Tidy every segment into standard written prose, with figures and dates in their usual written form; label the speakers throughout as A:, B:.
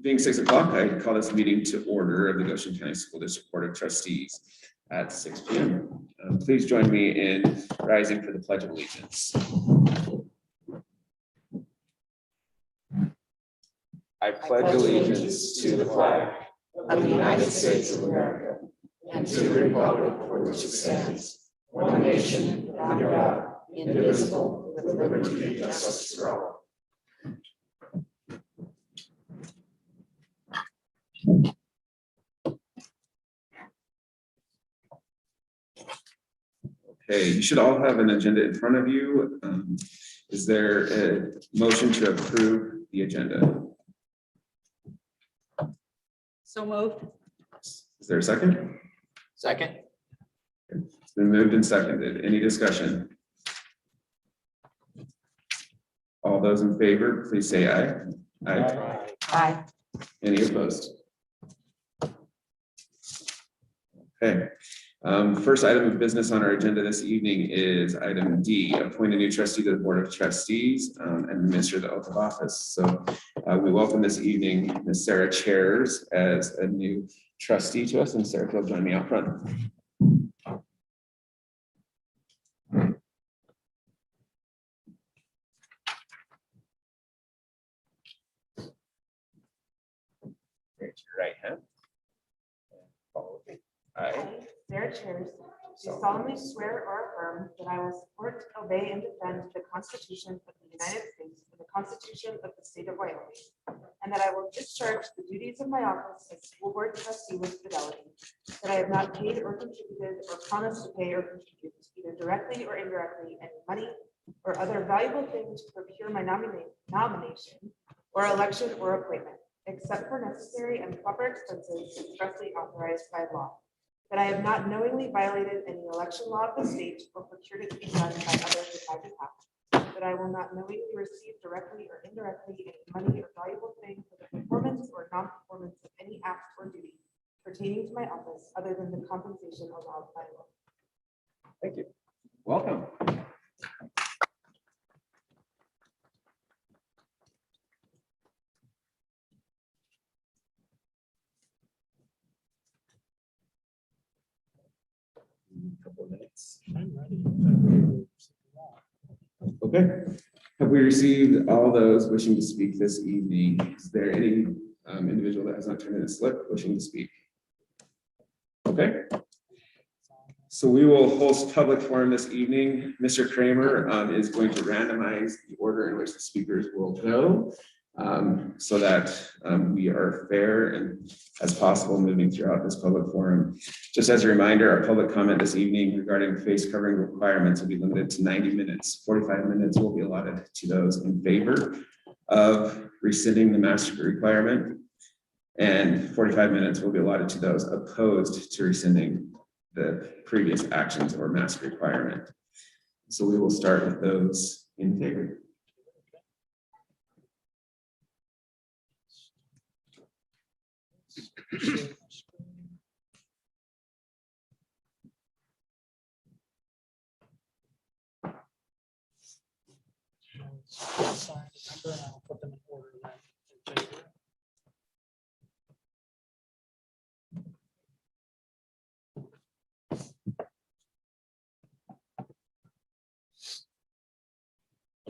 A: Being 6 o'clock, I call this meeting to order of the Goshen County School District Board of Trustees at 6 p.m. Please join me in rising for the Pledge of Allegiance. I pledge allegiance to the flag of the United States of America and to the republic for which it stands, one nation, under God, indivisible, with liberty and justice for all. Okay, you should all have an agenda in front of you. Is there a motion to approve the agenda?
B: So moved.
A: Is there a second?
C: Second.
A: It's been moved and seconded. Any discussion? All those in favor, please say aye. Aye.
B: Aye.
A: Any opposed? Okay. First item of business on our agenda this evening is item D, appoint a new trustee to the Board of Trustees and administer the oath of office. So we welcome this evening Ms. Sarah Chairs as a new trustee to us, and Sarah, if you'll join me out front. Raise your right hand. Follow me.
D: I, Sarah Chairs, do solemnly swear or affirm that I will support, obey, and defend the Constitution of the United States and the Constitution of the State of Wyoming, and that I will discharge the duties of my office as school board trustee with fidelity, that I have not paid or contributed or promised to pay or contribute, either directly or indirectly, any money or other valuable thing to procure my nomination or election or appointment, except for necessary and proper expenses expressly authorized by law. That I have not knowingly violated any election law of the state or procured it to be done by others in my behalf. That I will not knowingly receive directly or indirectly any money or valuable thing for the performance or non-performance of any act or duty pertaining to my office other than the compensation allowed by law.
A: Thank you. Welcome. Couple of minutes. Okay. Have we received all those wishing to speak this evening? Is there any individual that has not turned in a slip wishing to speak? Okay. So we will host public forum this evening. Mr. Kramer is going to randomize the order in which the speakers will go so that we are fair and as possible moving throughout this public forum. Just as a reminder, our public comment this evening regarding face covering requirements will be limited to 90 minutes. 45 minutes will be allotted to those in favor of rescinding the mask requirement, and 45 minutes will be allotted to those opposed to rescinding the previous actions or mask requirement. So we will start with those in favor.
C: Sign the number and I'll put them in order then.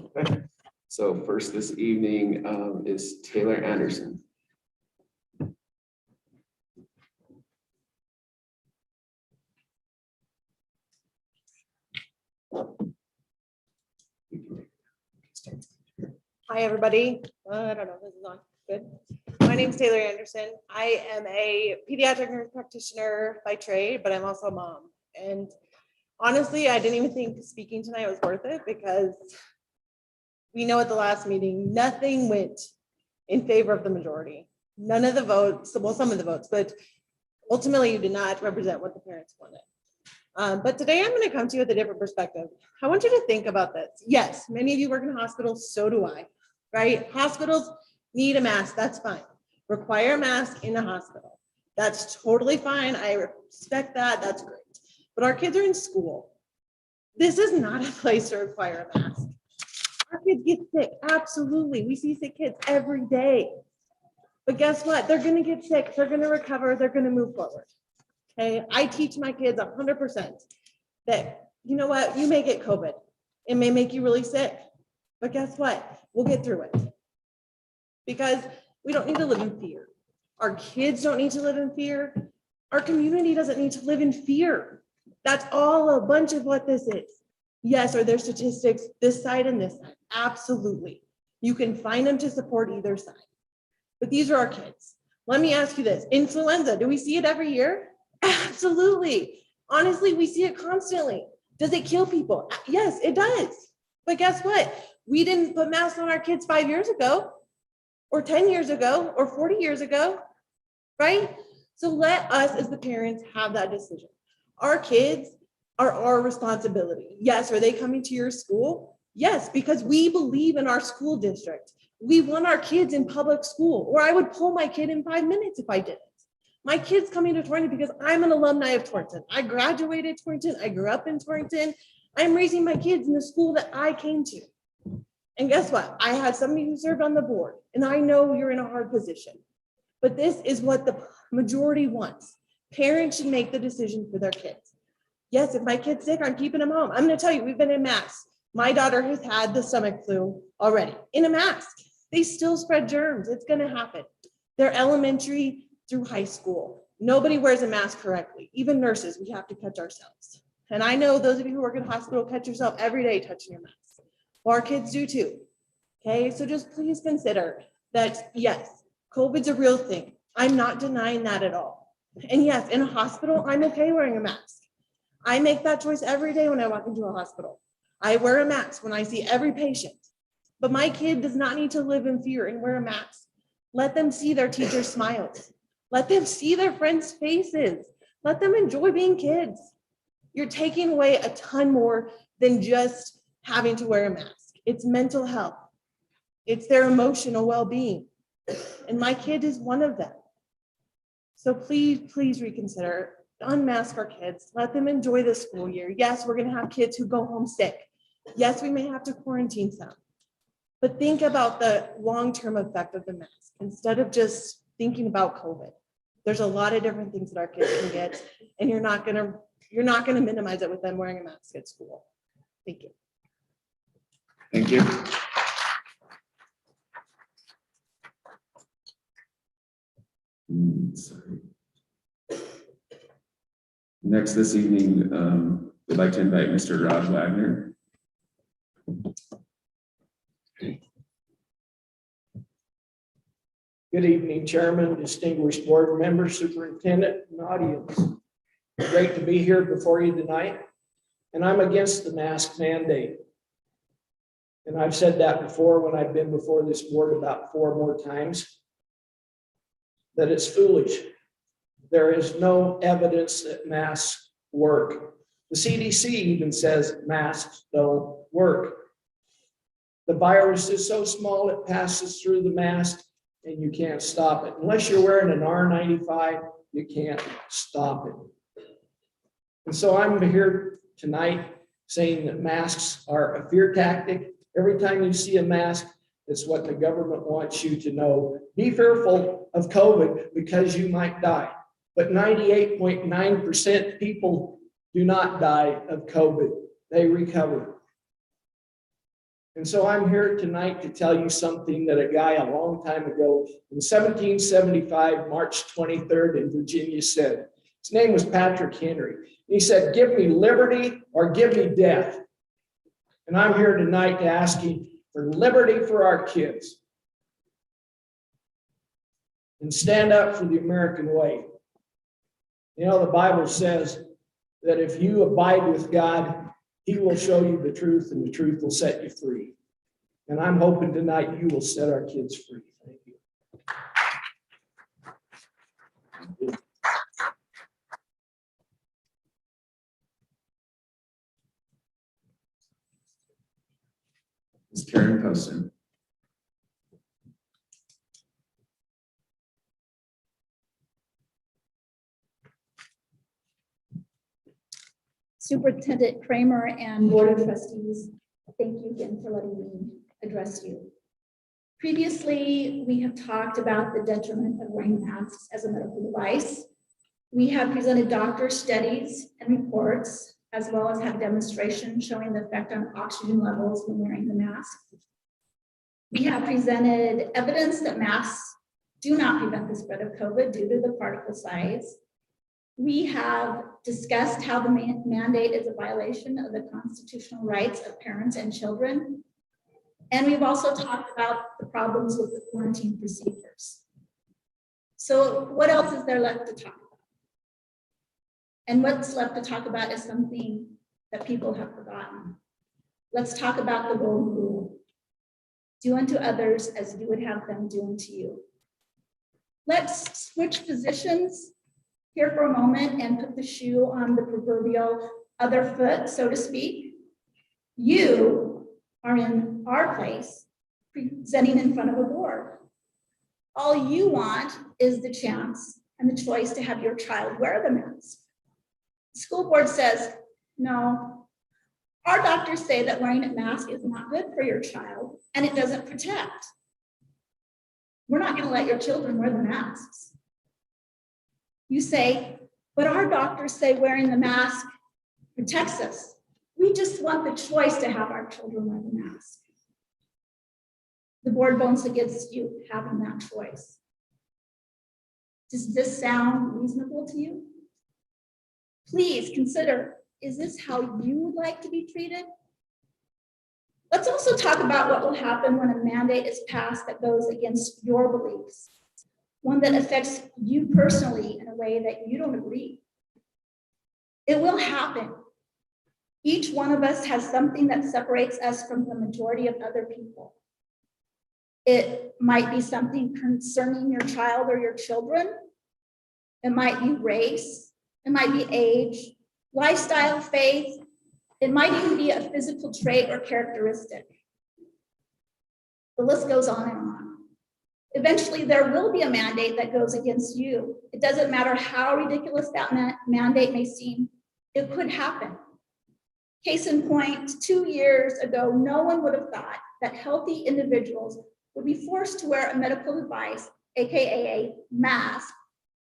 A: Okay. So first this evening is Taylor Anderson.
E: Hi, everybody. I don't know if this is on. Good. My name is Taylor Anderson. I am a pediatric nurse practitioner by trade, but I'm also a mom. And honestly, I didn't even think speaking tonight was worth it because we know at the last meeting, nothing went in favor of the majority. None of the votes, well, some of the votes, but ultimately you did not represent what the parents wanted. But today I'm going to come to you with a different perspective. I want you to think about this. Yes, many of you work in hospitals, so do I, right? Hospitals need a mask, that's fine. Require a mask in the hospital. That's totally fine. I respect that, that's great. But our kids are in school. This is not a place to require a mask. Our kids get sick. Absolutely. We see sick kids every day. But guess what? They're going to get sick. They're going to recover. They're going to move forward. Okay. I teach my kids 100% that, you know what? You may get COVID. It may make you really sick. But guess what? We'll get through it. Because we don't need to live in fear. Our kids don't need to live in fear. Our community doesn't need to live in fear. That's all a bunch of what this is. Yes, are there statistics this side and this side? Absolutely. You can find them to support either side. But these are our kids. Let me ask you this. Influenza, do we see it every year? Absolutely. Honestly, we see it constantly. Does it kill people? Yes, it does. But guess what? We didn't put masks on our kids 5 years ago, or 10 years ago, or 40 years ago, right? So let us as the parents have that decision. Our kids are our responsibility. Yes, are they coming to your school? Yes, because we believe in our school district. We want our kids in public school, or I would pull my kid in 5 minutes if I didn't. My kid's coming to Torrington because I'm an alumni of Torrington. I graduated Torrington. I grew up in Torrington. I'm raising my kids in the school that I came to. And guess what? I had somebody who served on the board, and I know you're in a hard position. But this is what the majority wants. Parents should make the decision for their kids. Yes, if my kid's sick, I'm keeping him home. I'm going to tell you, we've been in masks. My daughter has had the stomach flu already in a mask. They still spread germs. It's going to happen. They're elementary through high school. Nobody wears a mask correctly. Even nurses, we have to catch ourselves. And I know those of you who work in hospital catch yourself every day touching your mask. Well, our kids do too. Okay, so just please consider that, yes, COVID's a real thing. I'm not denying that at all. And yes, in a hospital, I'm okay wearing a mask. I make that choice every day when I walk into a hospital. I wear a mask when I see every patient. But my kid does not need to live in fear and wear a mask. Let them see their teacher's smiles. Let them see their friends' faces. Let them enjoy being kids. You're taking away a ton more than just having to wear a mask. It's mental health. It's their emotional well-being. And my kid is one of them. So please, please reconsider. Unmask our kids. Let them enjoy the school year. Yes, we're going to have kids who go home sick. Yes, we may have to quarantine some. But think about the long-term effect of the mask instead of just thinking about COVID. There's a lot of different things that our kids can get, and you're not gonna minimize it with them wearing a mask at school. Thank you.
A: Thank you. Sorry. Next this evening, we'd like to invite Mr. Rod Wagner.
B: Good evening, Chairman, distinguished board members, superintendent, and audience. Great to be here before you tonight. And I'm against the mask mandate. And I've said that before when I've been before this board about 4 more times, that it's foolish. There is no evidence that masks work. The CDC even says masks don't work. The virus is so small, it passes through the mask and you can't stop it. Unless you're wearing an R95, you can't stop it. And so I'm here tonight saying that masks are a fear tactic. Every time you see a mask, it's what the government wants you to know. Be fearful of COVID because you might die. But 98.9% people do not die of COVID. They recover. And so I'm here tonight to tell you something that a guy a long time ago in 1775, March 23rd in Virginia said. His name was Patrick Henry. He said, "Give me liberty or give me death." And I'm here tonight asking for liberty for our kids. And stand up for the American way. You know, the Bible says that if you abide with God, He will show you the truth and the truth will set you free. And I'm hoping tonight you will set our kids free. Thank you.
A: Ms. Karen Poston.
F: Superintendent Kramer and Board of Trustees. thank you again for letting me address you. Previously, we have talked about the detriment of wearing masks as a medical device. We have presented doctor studies and reports, as well as have demonstrations showing the effect on oxygen levels when wearing the mask. We have presented evidence that masks do not prevent the spread of COVID due to the particle size. We have discussed how the mandate is a violation of the constitutional rights of parents and children. And we've also talked about the problems with the quarantine procedures. So what else is there left to talk about? And what's left to talk about is something that people have forgotten. Let's talk about the golden rule. Do unto others as you would have them do unto you. Let's switch positions here for a moment and put the shoe on the proverbial other foot, so to speak. You are in our place, presenting in front of a board. All you want is the chance and the choice to have your child wear the mask. The school board says, no. Our doctors say that wearing a mask is not good for your child and it doesn't protect. We're not going to let your children wear the masks. You say, but our doctors say wearing the mask protects us. We just want the choice to have our children wear the mask. The board votes against you having that choice. Does this sound reasonable to you? Please consider, is this how you would like to be treated? Let's also talk about what will happen when a mandate is passed that goes against your beliefs, one that affects you personally in a way that you don't agree. It will happen. Each one of us has something that separates us from the majority of other people. It might be something concerning your child or your children. It might be race. It might be age, lifestyle, faith. It might even be a physical trait or characteristic. The list goes on and on. Eventually, there will be a mandate that goes against you. It doesn't matter how ridiculous that mandate may seem. It could happen. Case in point, 2 years ago, no one would have thought that healthy individuals would be forced to wear a medical device, AKA a mask,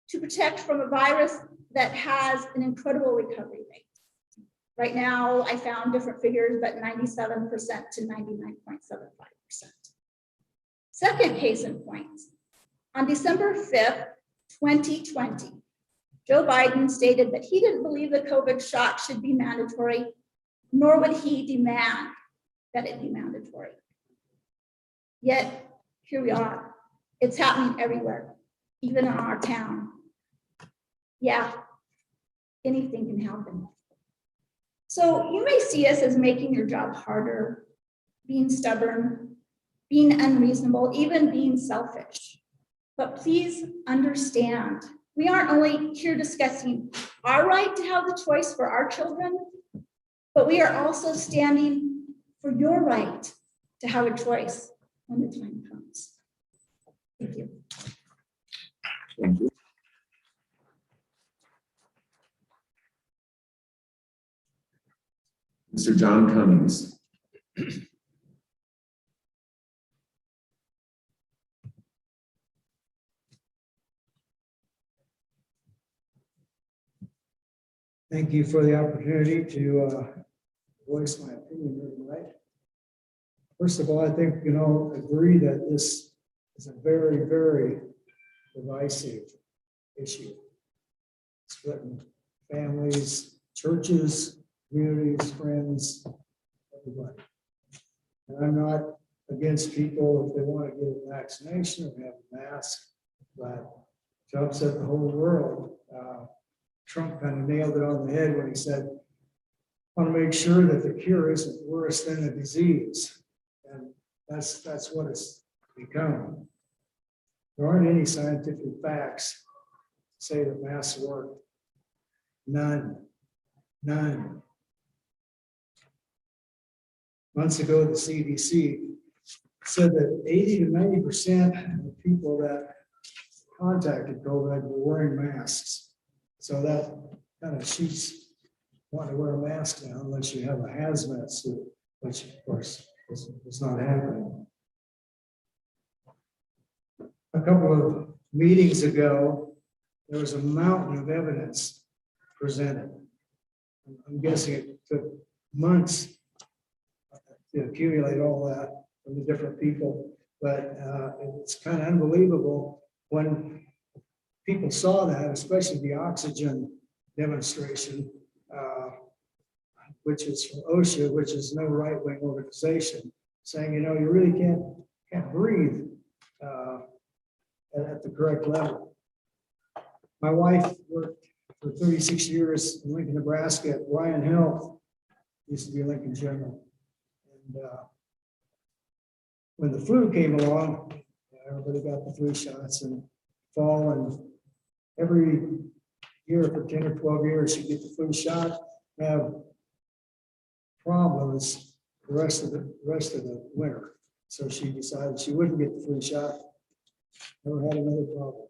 F: to protect from a virus that has an incredible recovery rate. Right now, I found different figures, but 97% to 99.75%. Second case in point, on December 5th, 2020, Joe Biden stated that he didn't believe the COVID shot should be mandatory, nor would he demand that it be mandatory. Yet, here we are. It's happening everywhere, even in our town. Yeah, anything can happen. So you may see us as making your job harder, being stubborn, being unreasonable, even being selfish. But please understand, we aren't only here discussing our right to have the choice for our children, but we are also standing for your right to have a choice when the time comes. Thank you.
A: Thank you. Mr. John Cummings.
G: Thank you for the opportunity to voice my opinion here tonight. First of all, I think agree that this is a very, very divisive issue. Splitting families, churches, communities, friends, everybody. And I'm not against people if they want to get a vaccination or have a mask, but to upset the whole world. Trump kind of nailed it on the head when he said, I want to make sure that the cure isn't worse than the disease. And that's what it's become. There aren't any scientific facts to say that masks work. None. Months ago, the CDC said that 80 to 90% of people that contacted COVID were wearing masks. So that kind of sheets want to wear a mask now unless you have a hazmat suit. which of course is not happening. A couple of meetings ago, there was a mountain of evidence presented. I'm guessing it took months to accumulate all that from the different people, but it's kind of unbelievable when people saw that, especially the oxygen demonstration, which is from OSHA, which is no right-wing organization, saying, you know, you really can't breathe at the correct level. My wife worked for 36 years in Lincoln, Nebraska at Ryan Health, used to be Lincoln General. And when the flu came along, everybody got the flu shots in fall, and every year for 10 or 12 years, you get the flu shot, have problems the rest of the winter. So she decided she wouldn't get the flu shot. Never had another problem.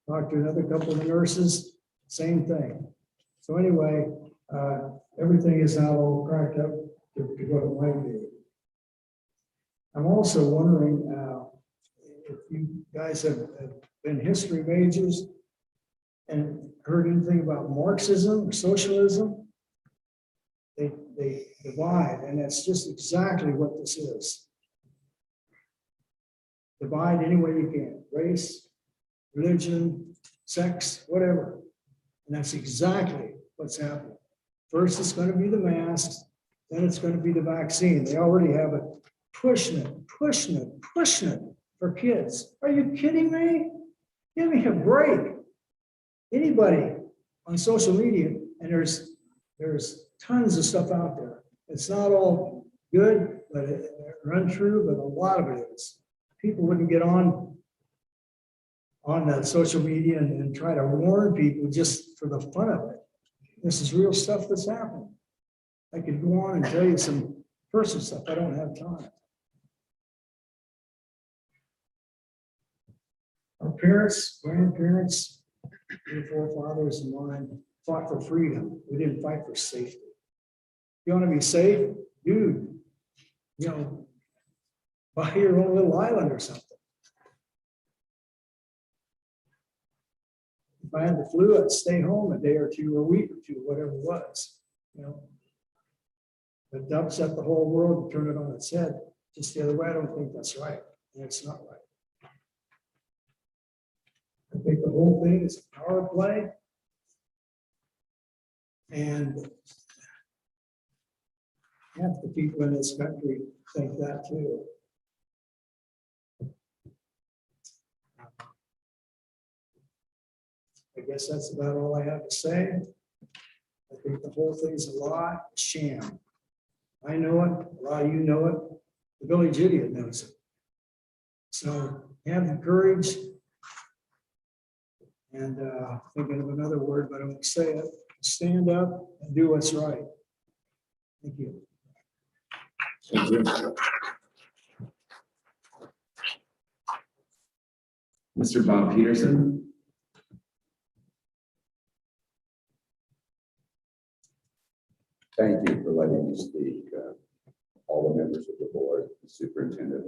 G: Talked to another couple of nurses, same thing. So anyway, everything is now all cracked up to what it might be. I'm also wondering if you guys have been history majors and heard anything about Marxism or socialism. They divide, and that's just exactly what this is. Divide any way you can, race, religion, sex, whatever. And that's exactly what's happening. First, it's going to be the masks, then it's going to be the vaccine. They already have it pushing it for kids. Are you kidding me? Give me a break. Anybody on social media, and there's tons of stuff out there. It's not all good, but or untrue, but a lot of it is. People wouldn't get on the social media and try to warn people just for the fun of it. This is real stuff that's happening. I could go on and tell you some personal stuff. I don't have time. Our parents, grandparents, and forefathers and mine fought for freedom. We didn't fight for safety. You want to be safe? Dude, you know, buy your own little island or something. If I had the flu, I'd stay home a day or two, or a week or two, whatever it was, you know. But to upset the whole world and turn it on its head just the other way, I don't think that's right. And it's not right. I think the whole thing is a power play. And half the people in this country think that too. I guess that's about all I have to say. I think the whole thing's a lie, a sham. I know it, a lot of you know it, the village idiot knows it. So have the courage, and thinking of another word, but I won't say it, stand up and do what's right. Thank you.
A: Thank you. Mr. Bob Peterson.
H: Thank you for letting me speak, all the members of the board, the superintendent.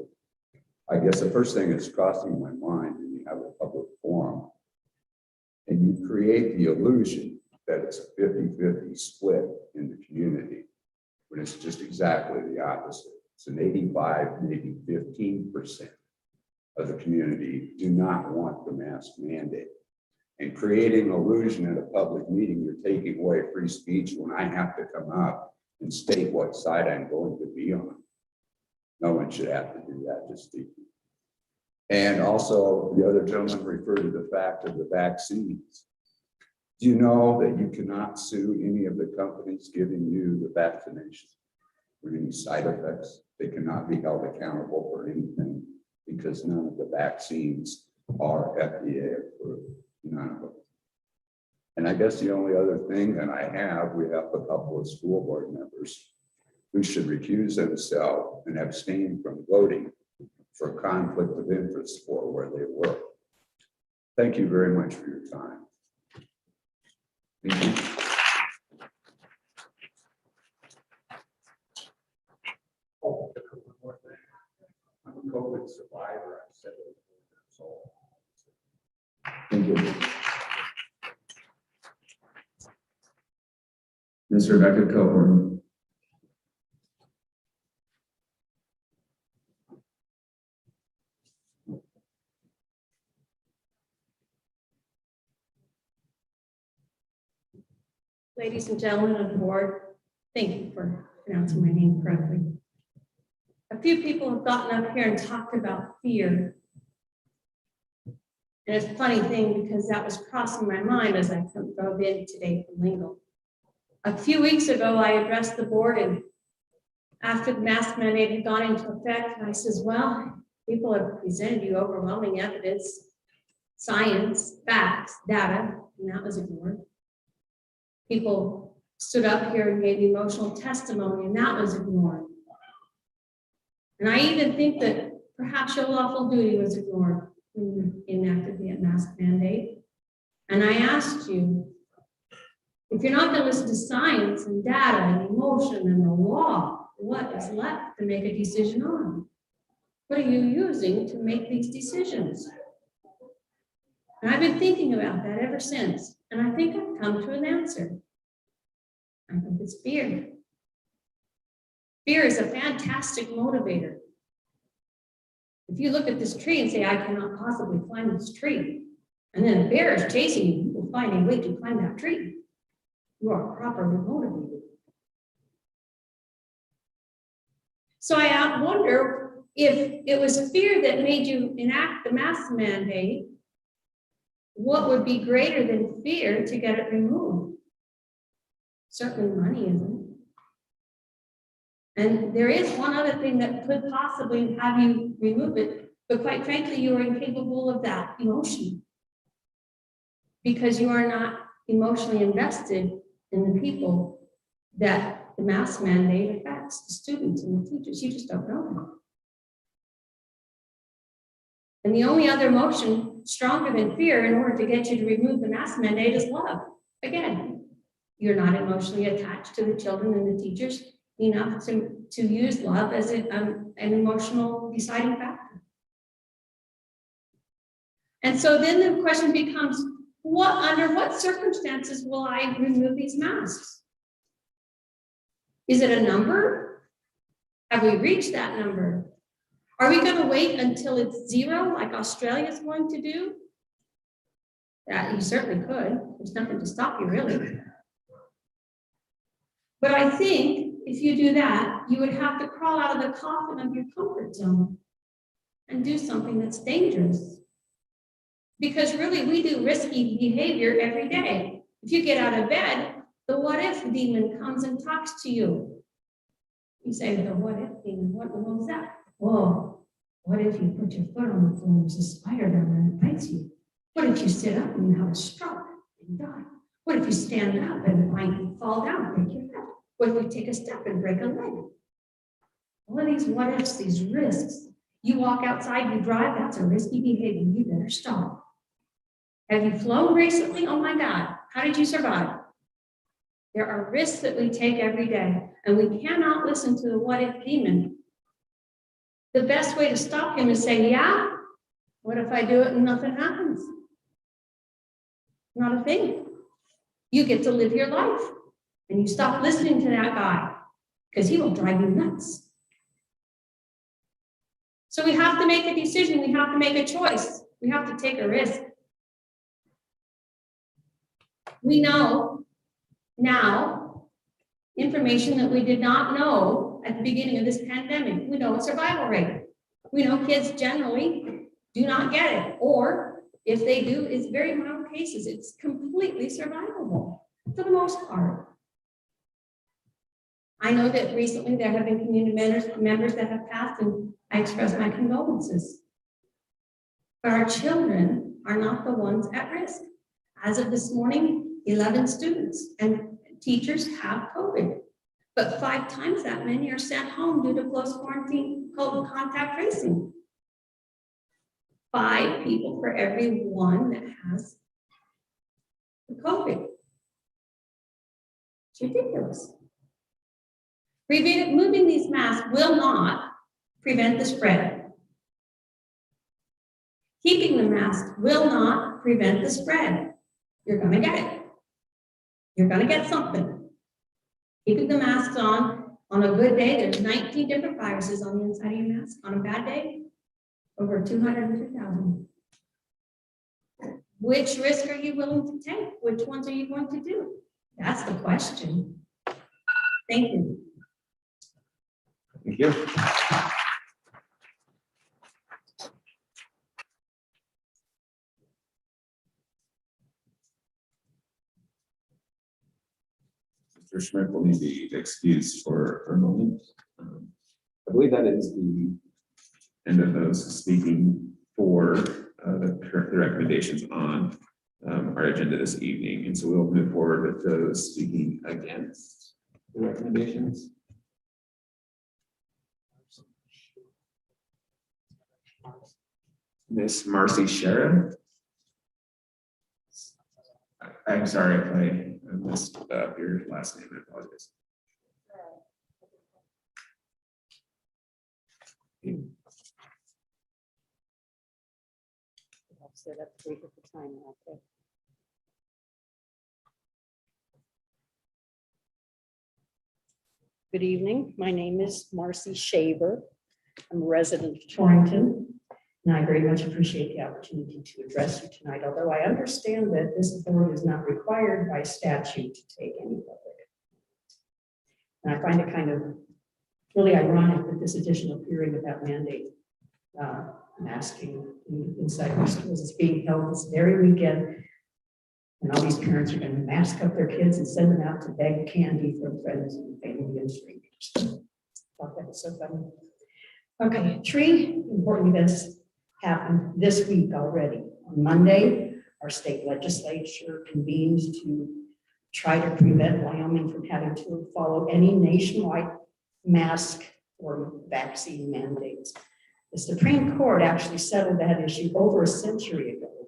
H: I guess the first thing that's crossing my mind when you have a public forum and you create the illusion that it's a 50-50 split in the community, when it's just exactly the opposite. It's an 85, maybe 15% of the community do not want the mask mandate. And creating illusion at a public meeting, you're taking away free speech when I have to come up and state what side I'm going to be on. No one should have to do that, just speaking. And also, the other gentleman referred to the fact of the vaccines. Do you know that you cannot sue any of the companies giving you the vaccination for any side effects? They cannot be held accountable for anything because none of the vaccines are FDA approved. None of them. And I guess the only other thing that I have, we have a couple of school board members who should recuse themselves and abstain from voting for conflict of interest for where they work. Thank you very much for your time.
A: Thank you.
H: you.
A: Ms. Rebecca Coburn.
I: Ladies and gentlemen of the board, thank you for pronouncing my name correctly. A few people have gotten up here and talked about fear. And it's a funny thing because that was crossing my mind as I drove in today from Lingle. A few weeks ago, I addressed the board, and after the mask mandate had gone into effect, I says, well, people have presented you overwhelming evidence, science, facts, data, and that was ignored. People stood up here and gave emotional testimony, and that was ignored. And I even think that perhaps your lawful duty was ignored when you enacted the mask mandate. And I asked you, if you're not going to listen to science and data and emotion and the law, what is left to make a decision on? What are you using to make these decisions? And I've been thinking about that ever since, and I think I've come to an answer. I think it's fear. Fear is a fantastic motivator. If you look at this tree and say, I cannot possibly climb this tree, and then a bear is chasing you, you will find a way to climb that tree. You are properly motivated. So I wonder if it was fear that made you enact the mask mandate, what would be greater than fear to get it removed? Certainly money isn't. And there is one other thing that could possibly have you remove it, but quite frankly, you are incapable of that emotion because you are not emotionally invested in the people that the mask mandate affects, the students and the teachers. You just don't know them. And the only other emotion stronger than fear in order to get you to remove the mask mandate is love. Again, you're not emotionally attached to the children and the teachers enough to use love as an emotional deciding factor. And so then the question becomes, under what circumstances will I remove these masks? Is it a number? Have we reached that number? Are we going to wait until it's 0 like Australia is going to do? Yeah, you certainly could. There's nothing to stop you, really. But I think if you do that, you would have to crawl out of the coffin of your comfort zone and do something that's dangerous. Because really, we do risky behavior every day. If you get out of bed, the what if demon comes and talks to you. You say, the what if demon, what was that? Whoa, what if you put your foot on the floor and there's a spider down there and bites you? What if you sit up and you have a stroke and die? What if you stand up and might fall down and break your head? What if you take a step and break a leg? All of these what ifs, these risks. You walk outside, you drive, that's a risky behavior. You better stop. Have you flown recently? Oh my God, how did you survive? There are risks that we take every day, and we cannot listen to the what if demon. The best way to stop him is say, yeah, what if I do it and nothing happens? Not a thing. You get to live your life, and you stop listening to that guy, because he will drive you nuts. So we have to make a decision, we have to make a choice, we have to take a risk. We know now information that we did not know at the beginning of this pandemic. We know a survival rate. We know kids generally do not get it, or if they do, it's very mild cases. It's completely survivable for the most part. I know that recently there have been community members that have passed, and I express my condolences. But our children are not the ones at risk. As of this morning, 11 students and teachers have COVID, but 5 times that many are sent home due to close quarantine COVID contact tracing. 5 people for every 1 that has the COVID. It's ridiculous. Removing these masks will not prevent the spread. Keeping the mask will not prevent the spread, you're gonna get it. You're gonna get something. Keeping the masks on a good day, there's 19 different viruses on the inside of your mask. On a bad day, over 202,000. Which risk are you willing to take? Which ones are you going to do? That's the question. Thank you.
A: Thank you. Mr. Schmidt will need to be excused for a moment. I believe that is the end of those speaking for the recommendations on our agenda this evening. And so we'll move forward with those speaking against the recommendations. Miss Marcy Sheriff. I'm sorry if I messed up your last name. I apologize.
J: Set up 3 at the time. Okay. Good evening. My name is Marcy Shaver. I'm a resident of Torrington, and I very much appreciate the opportunity to address you tonight, although I understand that this board is not required by statute to take any public. And I find it kind of really ironic that this additional hearing about mandate masking inside our schools is being held this very weekend. And all these parents are going to mask up their kids and send them out to beg candy from friends and family and strangers. Thought that was so funny. Okay, 3 important events happened this week already. On Monday, our state legislature convened to try to prevent Wyoming from having to follow any nationwide mask or vaccine mandates. The Supreme Court actually settled that issue over a century ago,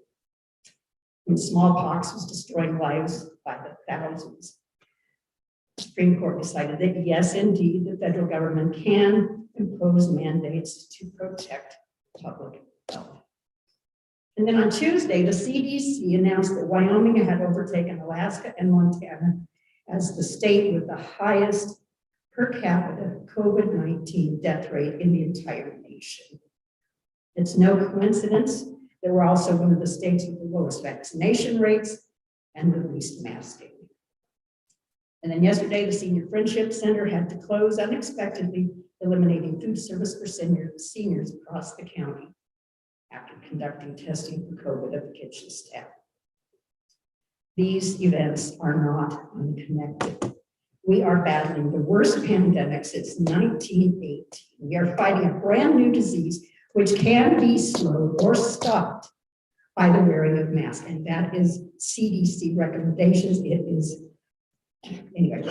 J: when smallpox was destroying lives by the thousands. The Supreme Court decided that yes, indeed, the federal government can impose mandates to protect public health. And then on Tuesday, the CDC announced that Wyoming had overtaken Alaska and Montana as the state with the highest per capita COVID-19 death rate in the entire nation. It's no coincidence that we're also one of the states with the lowest vaccination rates and the least masking. And then yesterday, the Senior Friendship Center had to close unexpectedly, eliminating food service for seniors across the county after conducting testing for COVID of the kitchen staff. These events are not unconnected. We are battling the worst pandemic since 1918. We are fighting a brand new disease which can be slowed or stopped by the wearing of masks. And that is CDC recommendations. It is, anyway,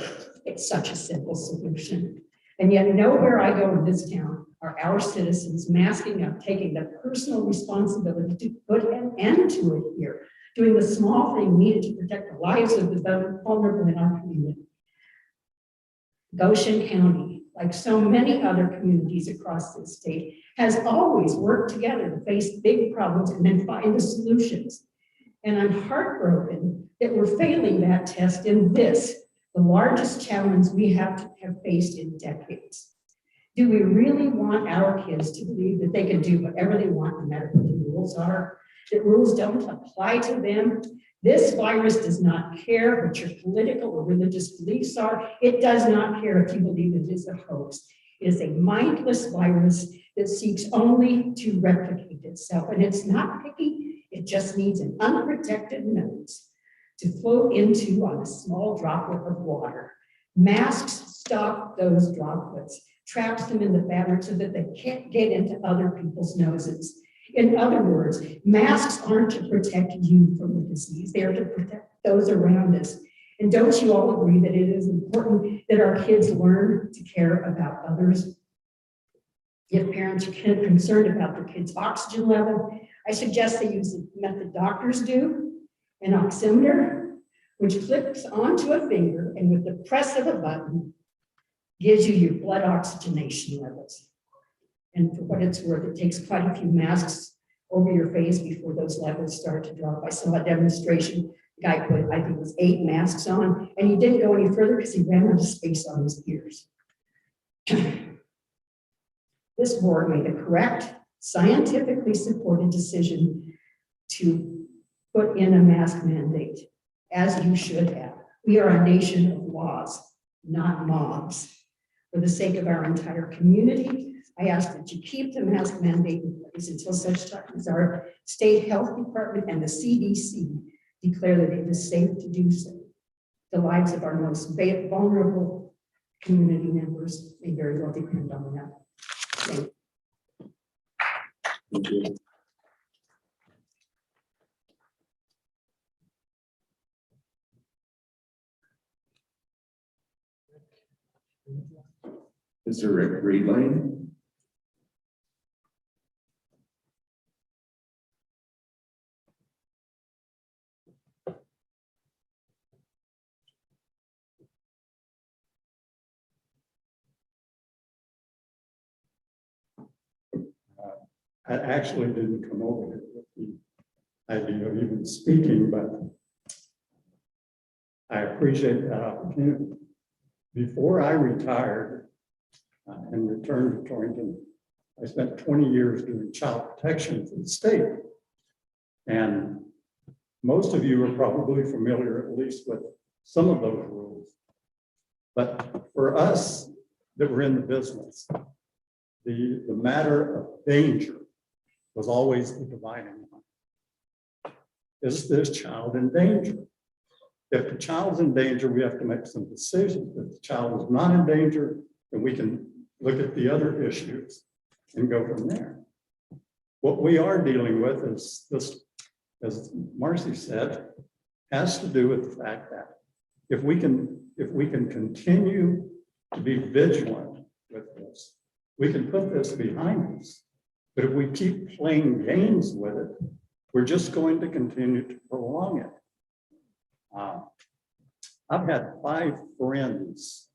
J: it's such a simple solution. And yet nowhere I go in this town are our citizens masking up, taking the personal responsibility to put an end to it here, doing the small thing needed to protect the lives of the vulnerable in our community. Goshen County, like so many other communities across the state, has always worked together to face big problems and then find the solutions. And I'm heartbroken that we're failing that test in this, the largest challenge we have faced in decades. Do we really want our kids to believe that they can do whatever they want, no matter what the rules are, that rules don't apply to them? This virus does not care what your political or religious beliefs are. It does not care if you believe it is a hoax. It is a mindless virus that seeks only to replicate itself. And it's not picky. It just needs an unprotected nose to float into on a small droplet of water. Masks stop those droplets, traps them in the fabric so that they can't get into other people's noses. In other words, masks aren't to protect you from the disease. They are to protect those around us. And don't you all agree that it is important that our kids learn to care about others? If parents are concerned about their kids' oxygen level, I suggest they use the method doctors do, an oximeter, which clips onto a finger and with the press of a button, gives you your blood oxygenation levels. And for what it's worth, it takes quite a few masks over your face before those levels start to drop. I saw a demonstration, the guy put, I think it was 8 masks on, and he didn't go any further because he ran out of space on his ears. This board made a correct, scientifically supported decision to put in a mask mandate, as you should have. We are a nation of laws, not mobs. For the sake of our entire community, I ask that you keep the mask mandate in place until such time as our state health department and the CDC declare that it is safe to do so. The lives of our most vulnerable community members may very well depend on that. Thank you.
A: Thank you. Mr. Rick Reedlane.
K: I actually didn't come over here with the idea of even speaking, but I appreciate that opportunity. Before I retired and returned to Torrington, I spent 20 years doing child protection for the state. And most of you are probably familiar, at least with some of those rules. But for us that were in the business, the matter of danger was always the dividing line. Is this child in danger? If the child's in danger, we have to make some decisions. If the child is not in danger, then we can look at the other issues and go from there. What we are dealing with is this, as Marcy said, has to do with the fact that if we can continue to be vigilant with this, we can put this behind us. But if we keep playing games with it, we're just going to continue to prolong it. I've had 5 friends,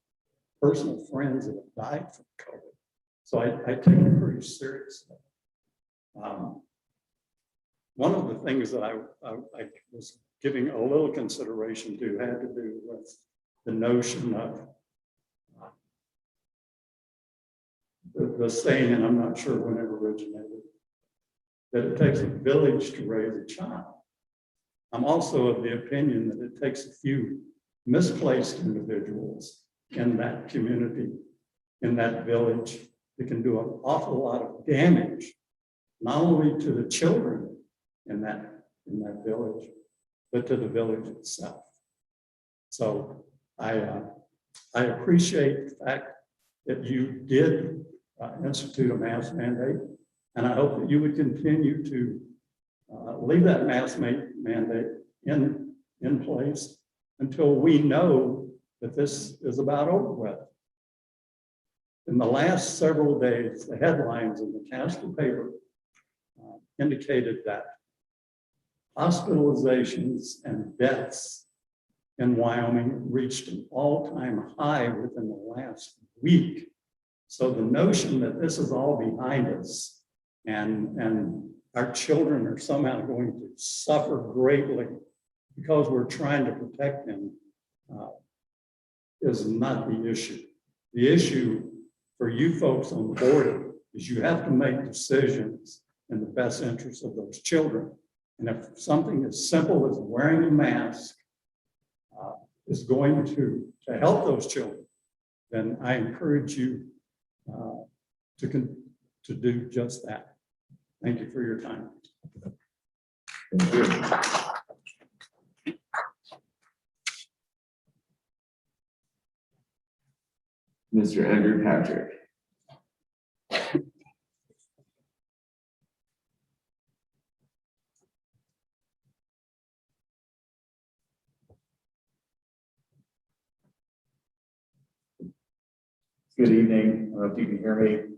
K: personal friends that have died from COVID. So I take it pretty seriously. One of the things that I was giving a little consideration to had to do with the notion of the saying, and I'm not sure when it originated, that it takes a village to raise a child. I'm also of the opinion that it takes a few misplaced individuals in that community, in that village, that can do an awful lot of damage, not only to the children in that village, but to the village itself. So I appreciate the fact that you did institute a mask mandate, and I hope that you would continue to leave that mask mandate in place until we know that this is about over with. In the last several days, the headlines in the Castle paper indicated that hospitalizations and deaths in Wyoming reached an all-time high within the last week. So the notion that this is all behind us and our children are somehow going to suffer greatly because we're trying to protect them is not the issue. The issue for you folks on the board is you have to make decisions in the best interest of those children. And if something as simple as wearing a mask is going to help those children, then I encourage you to do just that. Thank you for your time.
A: Thank you. Mr. Andrew Patrick.
L: Good evening. I don't know if you can hear me.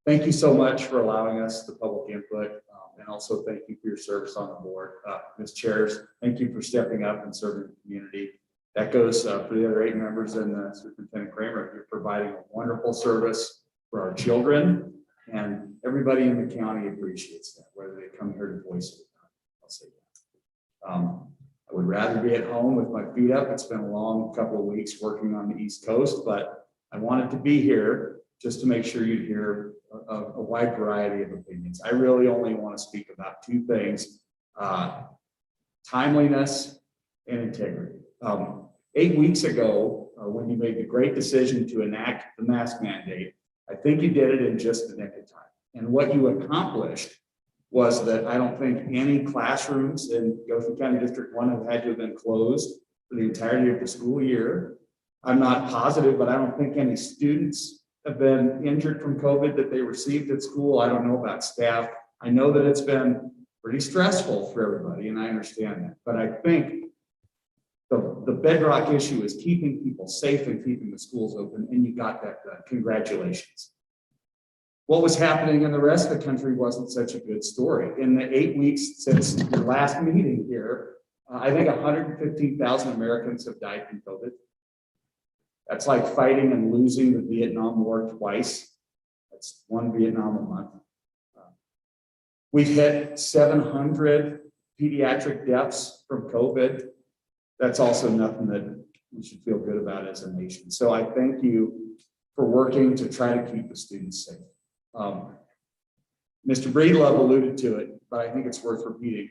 L: Thank you so much for allowing us the public input, and also thank you for your service on the board. Ms. Chairs, thank you for stepping up and serving the community. That goes for the other 8 members and Superintendent Kramer. You're providing a wonderful service for our children, and everybody in the county appreciates that, whether they come here to voice it or not. I'll say that. I would rather be at home with my feet up. It's been a long couple of weeks working on the East Coast, but I wanted to be here just to make sure you'd hear a wide variety of opinions. I really only want to speak about two things, timeliness and integrity. 8 weeks ago, when you made the great decision to enact the mask mandate, I think you did it in just the nick of time. And what you accomplished was that I don't think any classrooms in Goshen County District 1 have had to have been closed for the entirety of the school year. I'm not positive, but I don't think any students have been injured from COVID that they received at school. I don't know about staff. I know that it's been pretty stressful for everybody, and I understand that. But I think the bedrock issue is keeping people safe and keeping the schools open, and you got that done. Congratulations. What was happening in the rest of the country wasn't such a good story. In the 8 weeks since your last meeting here, I think 115,000 Americans have died from COVID. That's like fighting and losing the Vietnam War twice. That's one Vietnam a month. We've hit 700 pediatric deaths from COVID. That's also nothing that we should feel good about as a nation. So I thank you for working to try to keep the students safe. Mr. Breedlove alluded to it, but I think it's worth repeating.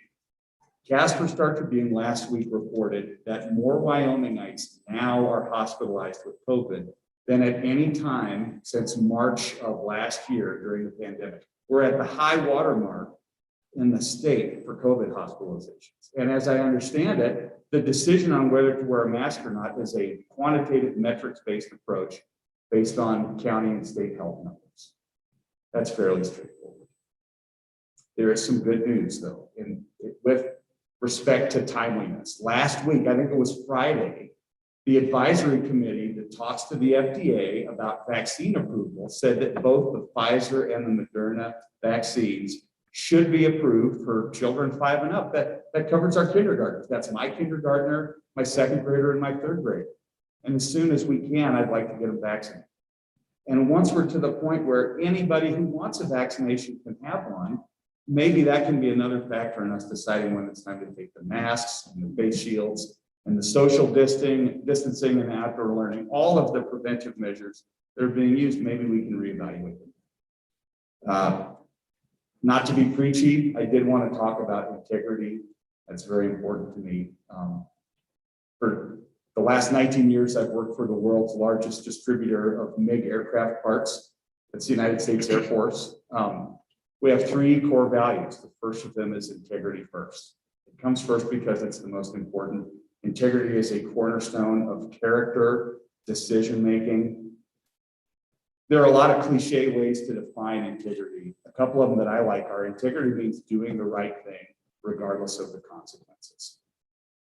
L: Casper Star Tribune last week reported that more Wyomingites now are hospitalized with COVID than at any time since March of last year during the pandemic. We're at the high water mark in the state for COVID hospitalizations. And as I understand it, the decision on whether to wear a mask or not is a quantitative metrics-based approach based on county and state health numbers. That's fairly straightforward. There is some good news though, with respect to timeliness. Last week, I think it was Friday, the advisory committee that talks to the FDA about vaccine approval said that both the Pfizer and the Moderna vaccines should be approved for children 5 and up. That covers our kindergartners. That's my kindergartner, my second grader, and my third grader. And as soon as we can, I'd like to get them vaccinated. And once we're to the point where anybody who wants a vaccination can have one, maybe that can be another factor in us deciding when it's time to take the masks and the face shields and the social distancing and outdoor learning, all of the preventive measures that are being used, maybe we can reevaluate them. Not to be preachy, I did want to talk about integrity. That's very important to me. For the last 19 years, I've worked for the world's largest distributor of MiG aircraft parts. That's the United States Air Force. We have 3 core values. The first of them is integrity first. It comes first because it's the most important. Integrity is a cornerstone of character, decision-making. There are a lot of cliche ways to define integrity. A couple of them that I like are integrity means doing the right thing regardless of the consequences.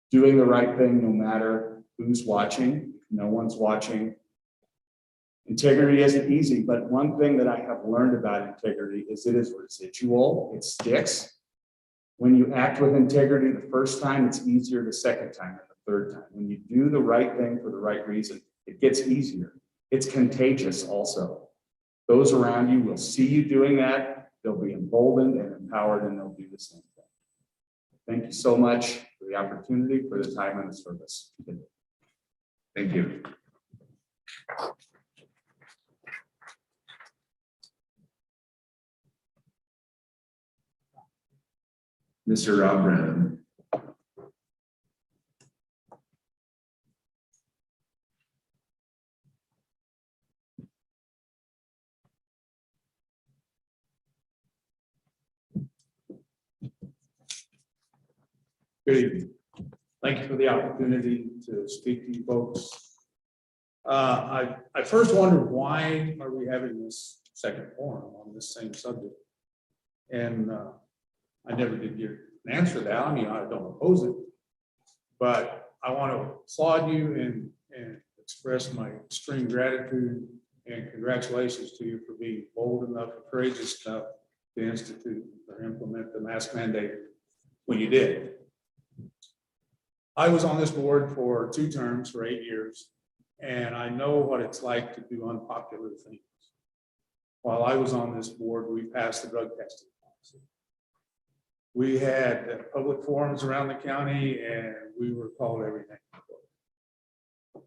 L: Doing the right thing no matter who's watching, if no one's watching. Integrity isn't easy, but one thing that I have learned about integrity is it is residual, it sticks. When you act with integrity the first time, it's easier the second time and the third time. When you do the right thing for the right reason, it gets easier. It's contagious also. Those around you will see you doing that. They'll be emboldened and empowered, and they'll do the same thing. Thank you so much for the opportunity, for the time and the service.
A: Thank you. Mr. Rob Brennan.
M: Good evening. Thank you for the opportunity to speak to you folks. I first wondered, why are we having this second forum on this same subject? And I never did get an answer to that. I mean, I don't oppose it, but I want to applaud you and express my extreme gratitude and congratulations to you for being bold enough and courageous enough to institute or implement the mask mandate when you did. I was on this board for 2 terms for 8 years, and I know what it's like to do unpopular things. while I was on this board, we passed the drug testing policy. We had public forums around the county and we were called everything.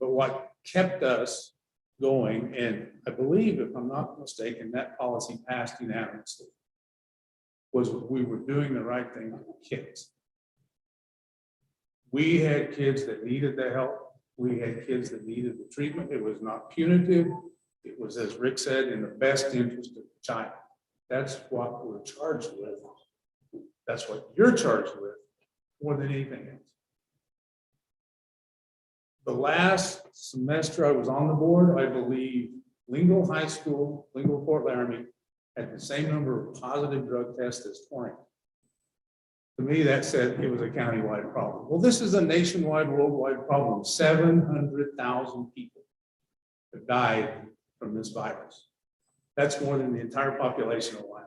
M: But what kept us going, and I believe, if I'm not mistaken, that policy passed unanimously, was we were doing the right thing for the kids. We had kids that needed the help. We had kids that needed the treatment. It was not punitive. It was, as Rick said, in the best interest of the child. That's what we're charged with. That's what you're charged with more than anything else. The last semester I was on the board, I believe Lingle High School, Lingle Fort Laramie, had the same number of positive drug tests as Torrance. To me, that said it was a countywide problem. Well, this is a nationwide, worldwide problem. 700,000 people have died from this virus. That's more than the entire population of Wyoming.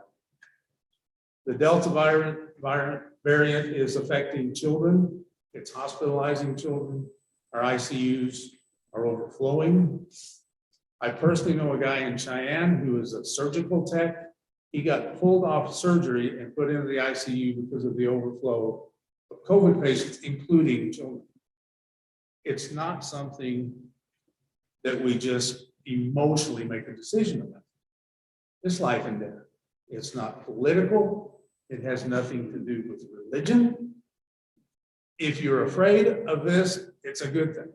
M: The Delta variant is affecting children. It's hospitalizing children. Our ICUs are overflowing. I personally know a guy in Cheyenne who is a surgical tech. He got pulled off surgery and put into the ICU because of the overflow of COVID patients, including children. It's not something that we just emotionally make a decision about. It's life and death. It's not political. It has nothing to do with religion. If you're afraid of this, it's a good thing.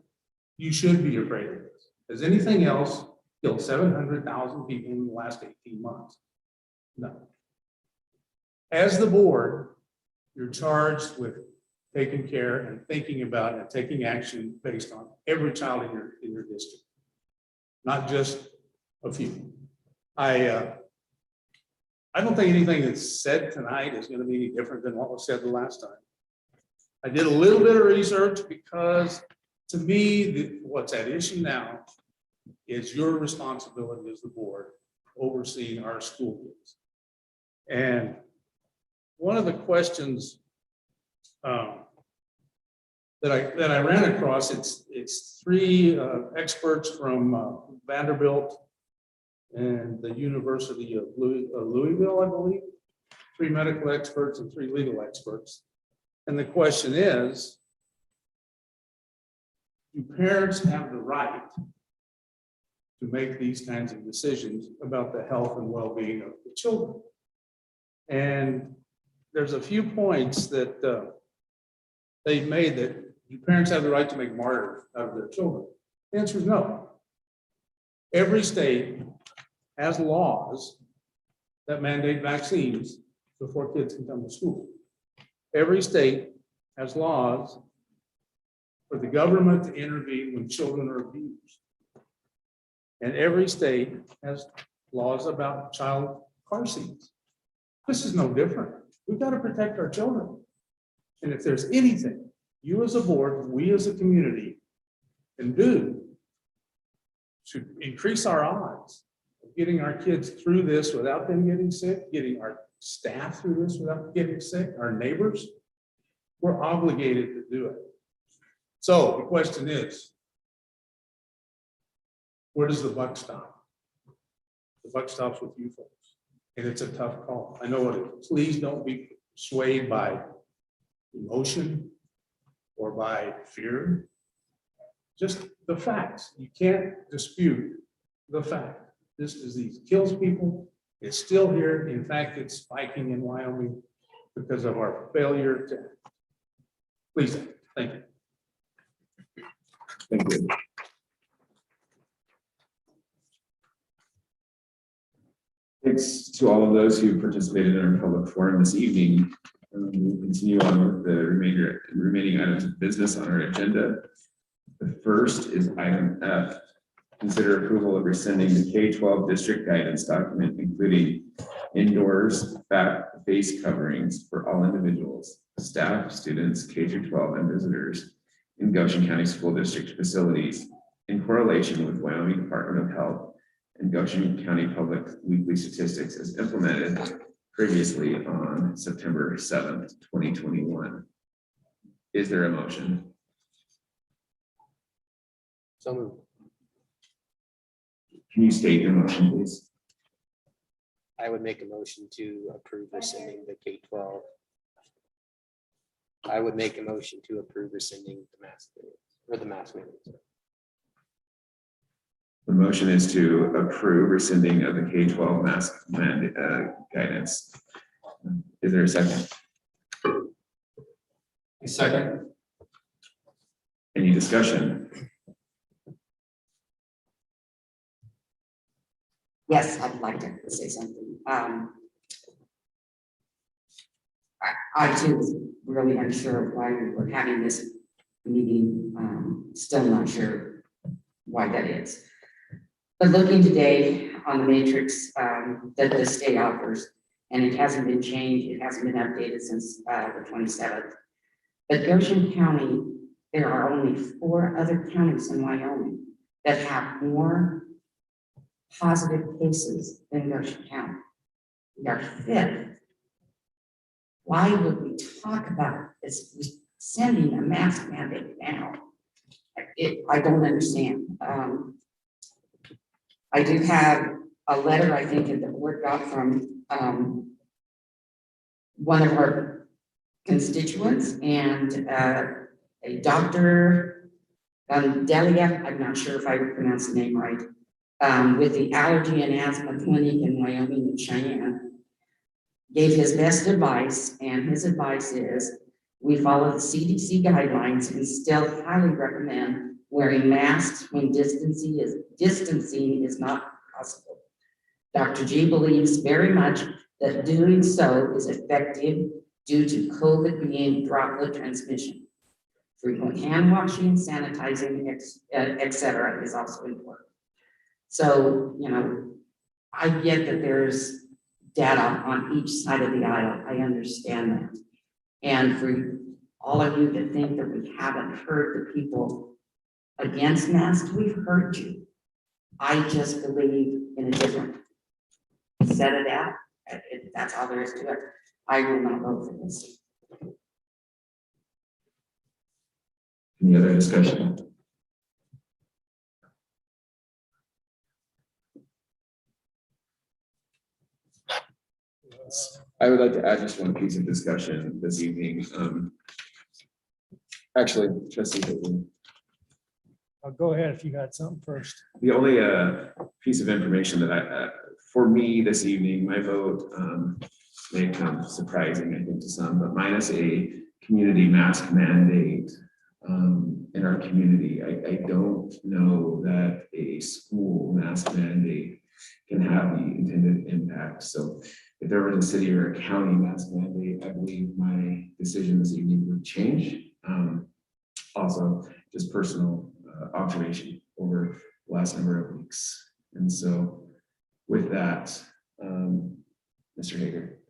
M: You should be afraid of this. Has anything else killed 700,000 people in the last 18 months? No. As the board, you're charged with taking care and thinking about and taking action based on every child in your district, not just a few. I don't think anything that's said tonight is going to be any different than what was said the last time. I did a little bit of research because to me, what's at issue now is your responsibility as the board overseeing our school kids. And one of the questions that I ran across, it's three experts from Vanderbilt and the University of Louisville, I believe, 3 medical experts and 3 legal experts. And the question is, do parents have the right to make these kinds of decisions about the health and well-being of the children? And there's a few points that they've made that do parents have the right to make martyrs out of their children? The answer is no. Every state has laws that mandate vaccines before kids can come to school. Every state has laws for the government to intervene when children are abused. And every state has laws about child car seats. This is no different. We've got to protect our children. And if there's anything you as a board, we as a community can do to increase our odds of getting our kids through this without them getting sick, getting our staff through this without getting sick, our neighbors, we're obligated to do it. So the question is, where does the buck stop? The buck stops with you folks. And it's a tough call. I know it is. Please don't be swayed by emotion or by fear. Just the facts. You can't dispute the fact. This disease kills people. It's still here. In fact, it's spiking in Wyoming because of our failure to act. Please, thank you.
A: Thank you. Thanks to all of those who participated in our public forum this evening. We'll continue on with the remaining items of business on our agenda. The first is item F. Consider approval of rescinding the K-12 district guidance document, including indoors face coverings for all individuals, staff, students, K-12, and visitors in Goshen County School District facilities in correlation with Wyoming Department of Health and Goshen County Public Weekly Statistics as implemented previously on September 7th, 2021. Is there a motion?
C: So moved.
A: Can you state your motion, please?
C: I would make a motion to approve rescinding the K-12. I would make a motion to approve rescinding the mask or the mask mandate.
A: The motion is to approve rescinding of the K-12 mask guidance. Is there a second?
L: Second.
A: Any discussion?
N: Yes, I'd like to say something. I too was really unsure of why we were having this meeting. Still not sure why that is. But looking today on the matrix that the state offers, and it hasn't been changed, it hasn't been updated since the 27th. But Goshen County, there are only 4 other counties in Wyoming that have more positive cases than Goshen County. We are 5th. Why would we talk about this sending a mask mandate now? I don't understand. I do have a letter, I think, that the board got from one of our constituents, and a Dr. Delia, I'm not sure if I pronounced the name right, with the Allergy and Asthma Clinic in Wyoming and Cheyenne, gave his best advice, and his advice is we follow the CDC guidelines and still highly recommend wearing masks when distancing is not possible. Dr. G believes very much that doing so is effective due to COVID being droplet transmission. Frequent hand washing, sanitizing, etc. is also important. So, you know, I get that there's data on each side of the aisle. I understand that. And for all of you that think that we haven't heard the people against masks, we've heard you. I just believe in a different set of that. That's all there is to it. I will not vote for this.
A: Any other discussion? I would like to add just one piece of discussion this evening. Actually, trustee Hilton,
G: I'll go ahead if you got something first.
A: the only piece of information that for me this evening, my vote may come surprising, I think, to some, but minus a community mask mandate in our community, I don't know that a school mask mandate can have the intended impact. So if there was a city or a county mask mandate, I believe my decision this evening would change. Also, just personal observation over the last number of weeks. And so with that, Mr. Hager.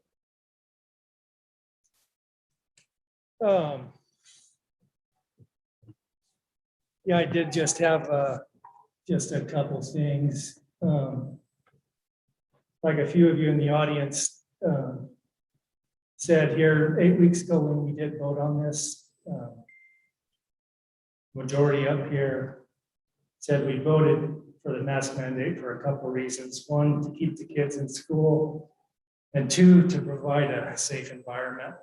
G: Yeah, I did just have just a couple things. Like a few of you in the audience said here 8 weeks ago when we did vote on this, majority up here said we voted for the mask mandate for a couple reasons. One, to keep the kids in school, and 2, to provide a safe environment.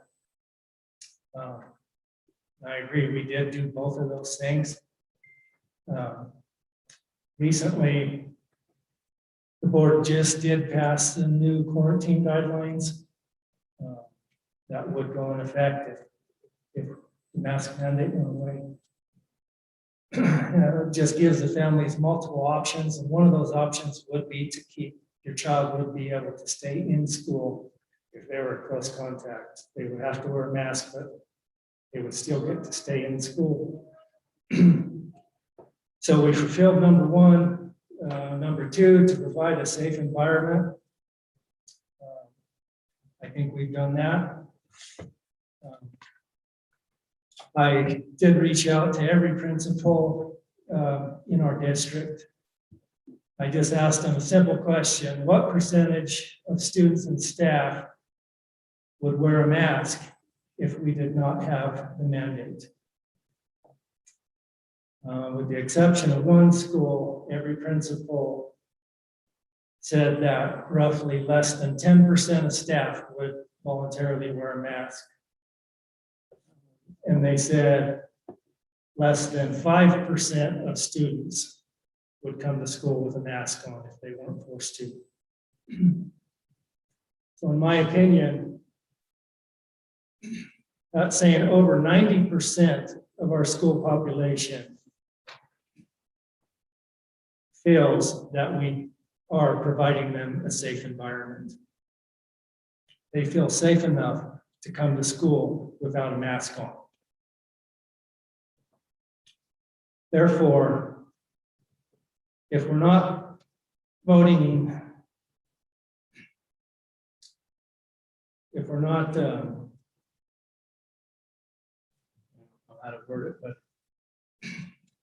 G: I agree, we did do both of those things. Recently, the board just did pass the new quarantine guidelines that would go in effect if the mask mandate went away. It just gives the families multiple options, and one of those options would be to keep your child would be able to stay in school if they were close contact. They would have to wear a mask, but they would still get to stay in school. So we fulfilled number 1. Number 2, to provide a safe environment. I think we've done that. I did reach out to every principal in our district. I just asked them a simple question: what percentage of students and staff would wear a mask if we did not have the mandate? With the exception of one school, every principal
O: said that roughly less than 10% of staff would voluntarily wear a mask. And they said less than 5% of students would come to school with a mask on if they weren't forced to. So in my opinion, that's saying over 90% of our school population feels that we are providing them a safe environment. They feel safe enough to come to school without a mask on. Therefore, if we're not voting, if we're not, I don't know how to word it, but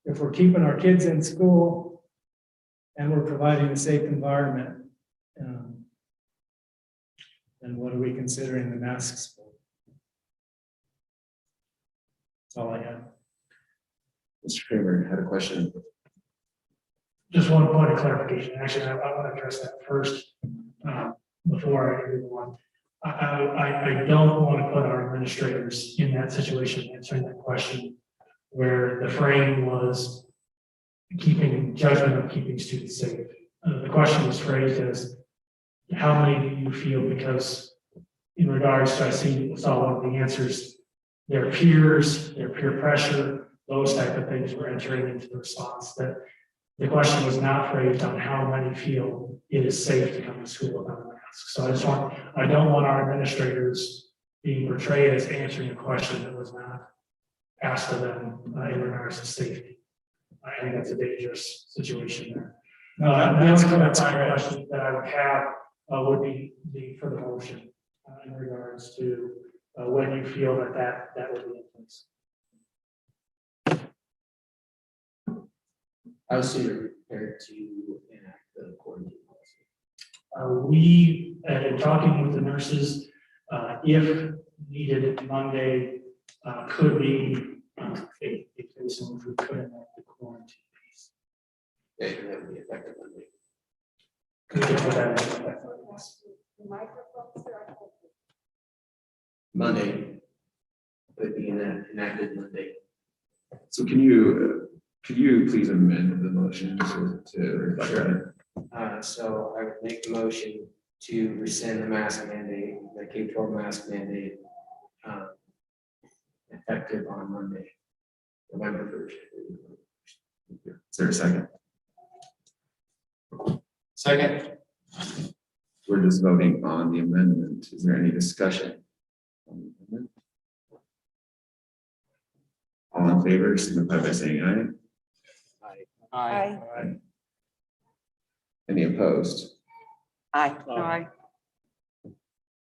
O: if we're keeping our kids in school and we're providing a safe environment, then what are we considering the masks for? That's all I have.
A: Mr. Kramer had a question.
P: Just one point of clarification. Actually, I want to address that first before I move on. I don't want to put our administrators in that situation answering that question where the frame was keeping judgment of keeping students safe. The question was phrased as how many do you feel, because in regards to, saw one of the answers, their peers, their peer pressure, those type of things were entering into the response. That the question was not phrased on how many feel it is safe to come to school without a mask. So I don't want our administrators being portrayed as answering a question that was not asked of them in regards to safety. I think that's a dangerous situation there. The only clarifying question that I would have would be for the motion in regards to when you feel that would be in place.
C: How soon are you prepared to enact the quarantine policy?
P: We, in talking with the nurses, if needed, Monday could be a case in which we could enact the quarantine piece.
C: And that would be effective Monday.
P: We could put that in effect.
C: Monday would be enacted Monday.
A: So could you please amend the motion to reflect that?
C: So I would make the motion to rescind the mask mandate, the K-12 mask mandate, effective on Monday, November 1st.
A: Is there a second?
C: Second.
A: We're just voting on the amendment. Is there any discussion on the amendment? All in favor, signify by saying aye.
C: Aye.
A: Aye. Any opposed?
N: Aye.
P: Aye.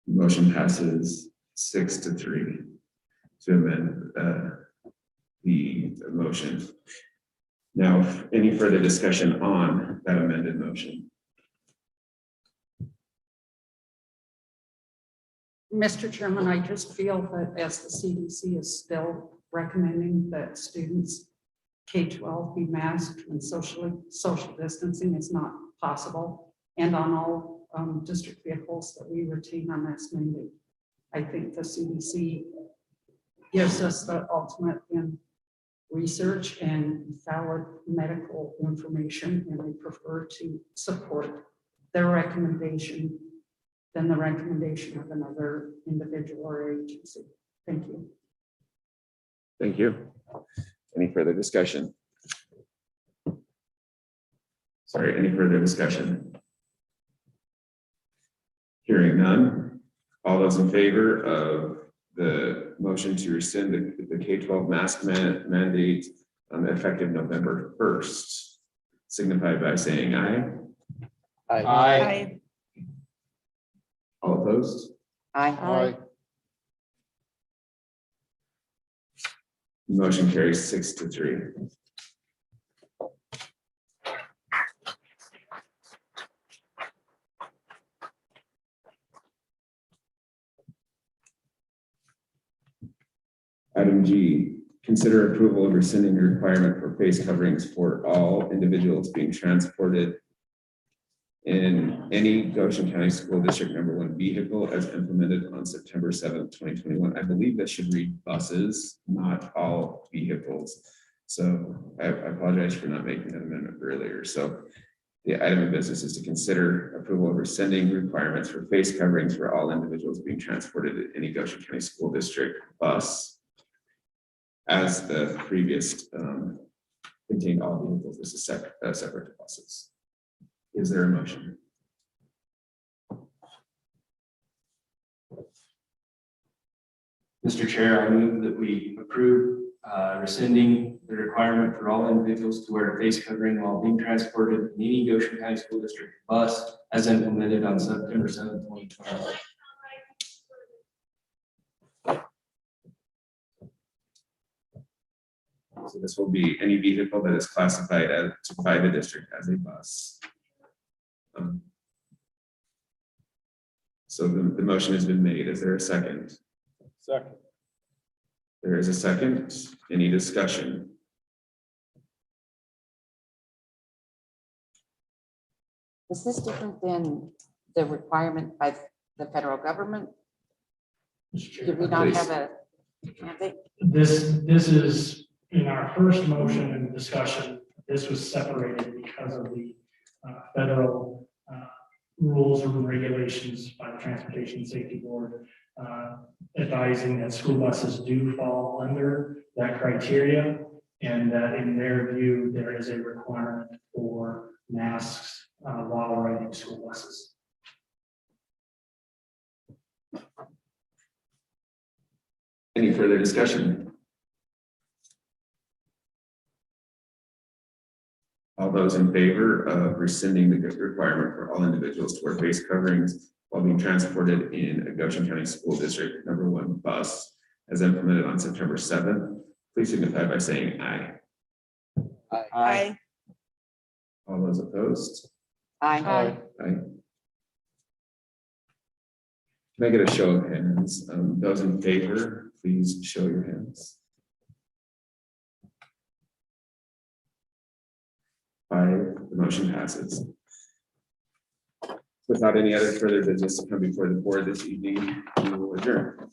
A: Motion passes 6-3 to amend the motion. Now, any further discussion on that amended motion?
J: Mr. Chairman, I just feel that as the CDC is still recommending that students K-12 be masked and social distancing is not possible, and on all district vehicles that we retain our mask mandate. I think the CDC gives us the ultimate in research and valid medical information, and I prefer to support their recommendation than the recommendation of another individual or agency. Thank you.
A: Thank you. Any further discussion? Sorry, any further discussion? Hearing none. All those in favor of the motion to rescind the K-12 mask mandate effective November 1st, signify by saying aye.
C: Aye.
A: All opposed?
N: Aye.
A: Motion carries 6-3. Item G, consider approval of rescinding the requirement for face coverings for all individuals being transported in any Goshen County School District number 1 vehicle as implemented on September 7th, 2021. I believe that should read buses, not all vehicles. So I apologize for not making that amendment earlier. So the item of business is to consider approval of rescinding requirements for face coverings for all individuals being transported in any Goshen County School District bus. As the previous contained all vehicles, this is separate to buses. Is there a motion?
C: Mr. Chair, I move that we approve rescinding the requirement for all individuals to wear a face covering while being transported in any Goshen County School District bus as implemented on September 7th, 2021.
A: So this will be any vehicle that is classified as by the district as a bus. So the motion has been made. Is there a second?
M: Second.
A: There is a second. Any discussion?
N: Is this different than the requirement by the federal government?
P: Mr. Chair,
N: Did we not
A: Please.
N: have a mandate?
P: This is in our first motion and discussion, this was separated because of the federal rules and regulations by the Transportation Safety Board advising that school buses do fall under that criteria and that in their view, there is a requirement for masks while riding school buses.
A: Any further discussion? All those in favor of rescinding the requirement for all individuals to wear face coverings while being transported in a Goshen County School District number 1 bus as implemented on September 7th, please signify by saying aye.
E: Aye.
A: All those opposed?
N: Aye.
A: Aye. Can I get a show of hands? Those in favor, please show your hands. 5, the motion passes. Without any other further business to come before the board this evening, we will adjourn.